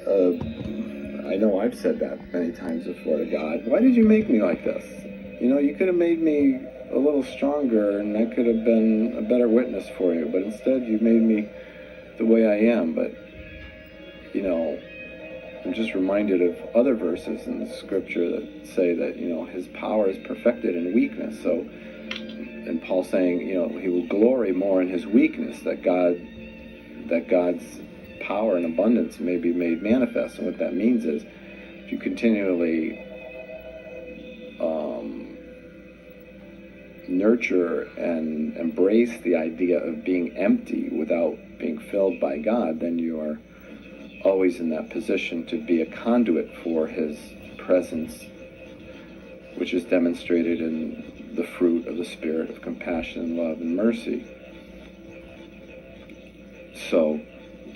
I know I've said that many times before to God. Why did you make me like this? You know, you could have made me a little stronger and I could have been a better witness for you, but instead you made me the way I am. But, you know, I'm just reminded of other verses in the scripture that say that, you know, his power is perfected in weakness. So, and Paul saying, you know, he will glory more in his weakness, that God's power and abundance may be made manifest. And what that means is, if you continually nurture and embrace the idea of being empty without being filled by God, then you are always in that position to be a conduit for his presence, which is demonstrated in the fruit of the Spirit of compassion, love, and mercy. So,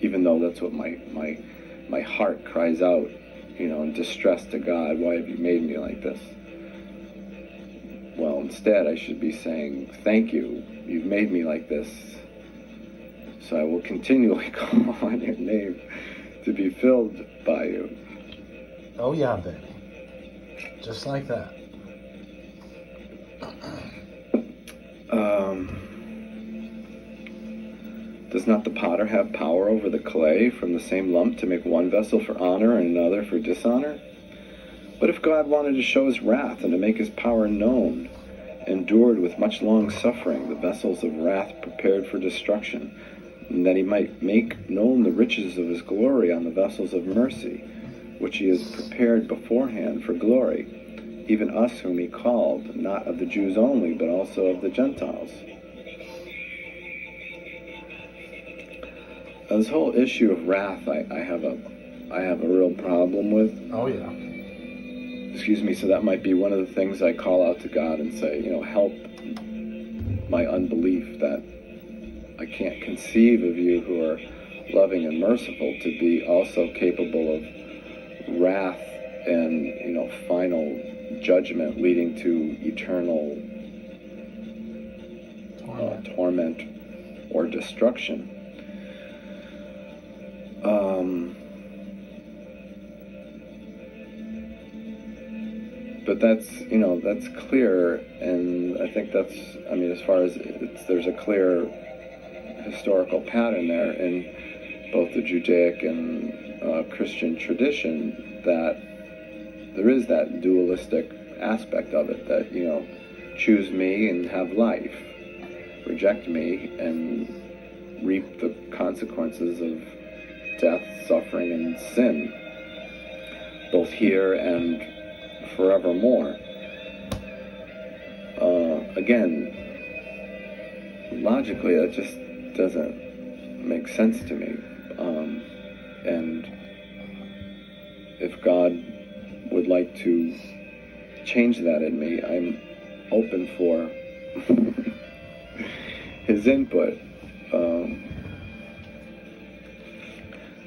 even though that's what my heart cries out, you know, in distress to God, why have you made me like this? Well, instead I should be saying, thank you, you've made me like this, so I will continually call on your name to be filled by you. Oh yeah, baby. Just like that. Does not the potter have power over the clay from the same lump to make one vessel for honor and another for dishonor? But if God wanted to show his wrath and to make his power known, endured with much long suffering the vessels of wrath prepared for destruction, and that he might make known the riches of his glory on the vessels of mercy, which he has prepared beforehand for glory, even us whom he called, not of the Jews only, but also of the Gentiles. Now, this whole issue of wrath, I have a real problem with. Oh yeah. Excuse me. So that might be one of the things I call out to God and say, you know, help my unbelief that I can't conceive of you who are loving and merciful to be also capable of wrath and, you know, final judgment leading to eternal torment or destruction. But that's, you know, that's clear, and I think that's, I mean, as far as there's a clear historical pattern there in both the Judaic and Christian tradition, that there is that dualistic aspect of it, that, you know, choose me and have life, reject me and reap the consequences of death, suffering, and sin, both here and forevermore. Again, logically, that just doesn't make sense to me. And if God would like to change that in me, I'm open for his input.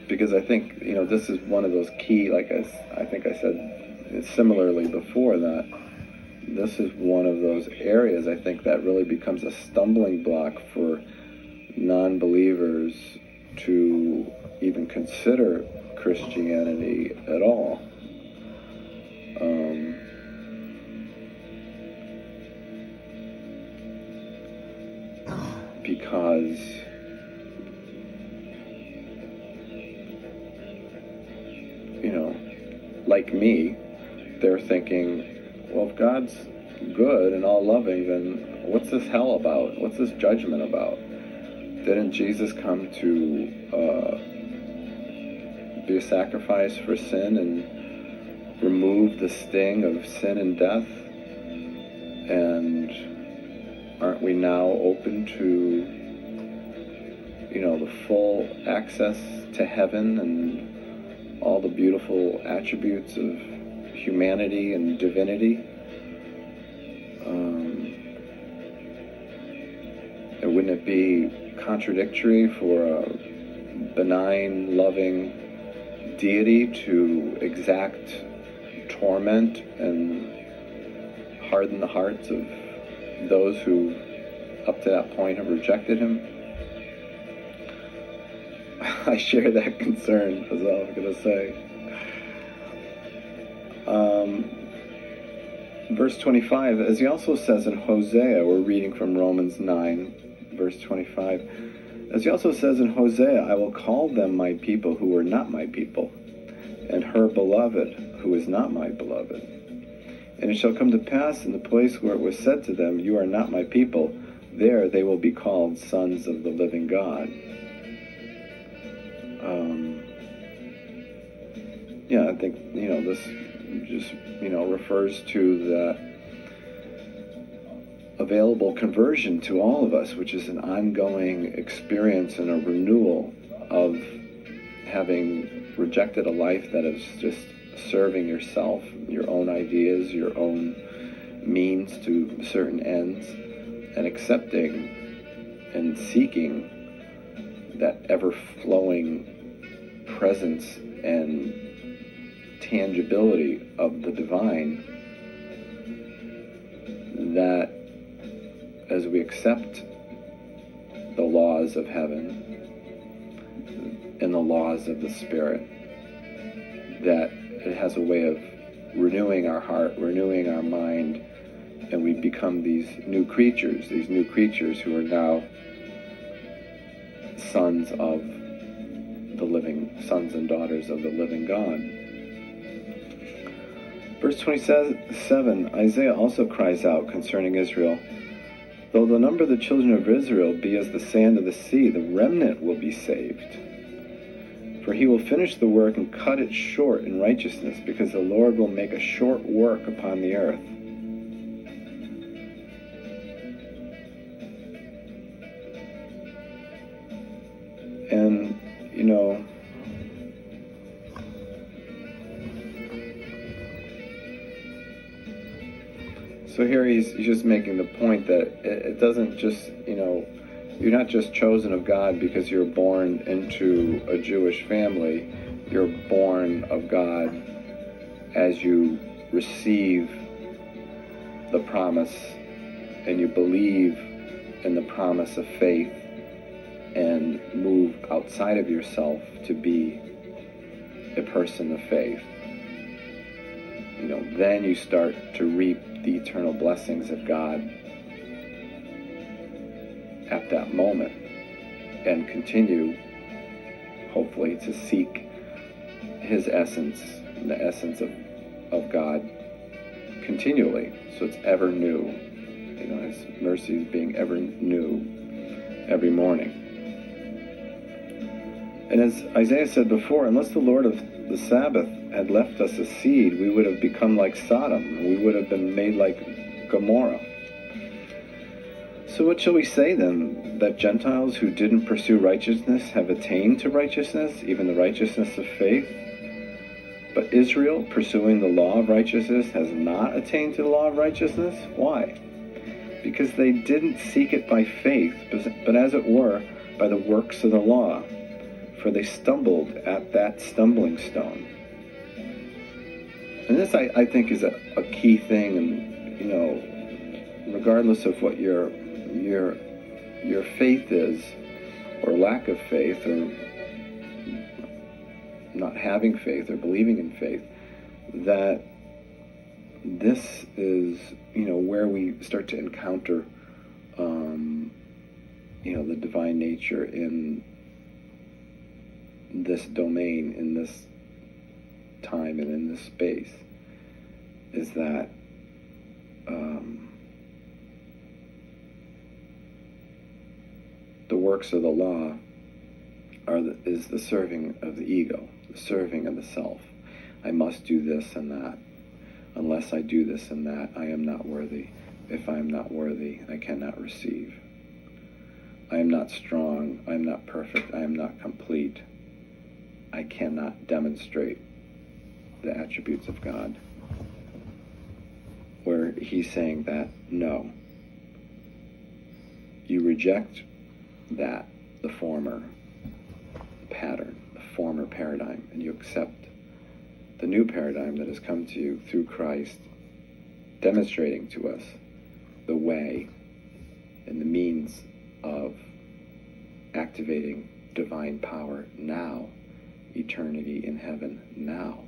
Because I think, you know, this is one of those key, like I think I said similarly before, that this is one of those areas I think that really becomes a stumbling block for non-believers to even consider Christianity at all. Because like me, they're thinking, well, if God's good and all loving, then what's this hell about? What's this judgment about? Didn't Jesus come to be a sacrifice for sin and remove the sting of sin and death? And aren't we now open to, the full access to heaven and all the beautiful attributes of humanity and divinity? And wouldn't it be contradictory for a benign, loving deity to exact torment and harden the hearts of those who up to that point have rejected him? I share that concern, as I was going to say. Verse 25, as he also says in Hosea, we're reading from Romans 9, verse 25. As he also says in Hosea, I will call them my people who were not my people, and her beloved who is not my beloved. And it shall come to pass in the place where it was said to them, you are not my people, there they will be called sons of the living God. Yeah, I think, this just, refers to the available conversion to all of us, which is an ongoing experience and a renewal of having rejected a life that is just serving yourself, your own ideas, your own means to certain ends, and accepting and seeking that ever-flowing presence and tangibility of the divine, that as we accept the laws of heaven and the laws of the Spirit, that it has a way of renewing our heart, renewing our mind, and we become these new creatures who are now sons and daughters of the living God. Verse 27, Isaiah also cries out concerning Israel, though the number of the children of Israel be as the sand of the sea, the remnant will be saved. For he will finish the work and cut it short in righteousness, because the Lord will make a short work upon the earth. And, so here he's just making the point that it doesn't just, you're not just chosen of God because you're born into a Jewish family. You're born of God as you receive the promise and you believe in the promise of faith and move outside of yourself to be a person of faith. Then you start to reap the eternal blessings of God at that moment, and continue, hopefully, to seek his essence, the essence of God, continually, so it's ever new. His mercies being ever new every morning. And as Isaiah said before, unless the Lord of the Sabbath had left us a seed, we would have become like Sodom. We would have been made like Gomorrah. So what shall we say then? That Gentiles who didn't pursue righteousness have attained to righteousness, even the righteousness of faith? But Israel, pursuing the law of righteousness, has not attained to the law of righteousness? Why? Because they didn't seek it by faith, but as it were, by the works of the law. For they stumbled at that stumbling stone. And this, I think, is a key thing. And regardless of what your faith is, or lack of faith, or not having faith, or believing in faith, that this is where we start to encounter the divine nature in this domain, in this time, and in this space, is that the works of the law is the serving of the ego, the serving of the self. I must do this and that. Unless I do this and that, I am not worthy. If I am not worthy, I cannot receive. I am not strong. I am not perfect. I am not complete. I cannot demonstrate the attributes of God. Where he's saying that, no. You reject that, the former pattern, the former paradigm, and you accept the new paradigm that has come to you through Christ, demonstrating to us the way and the means of activating divine power now, eternity in heaven now.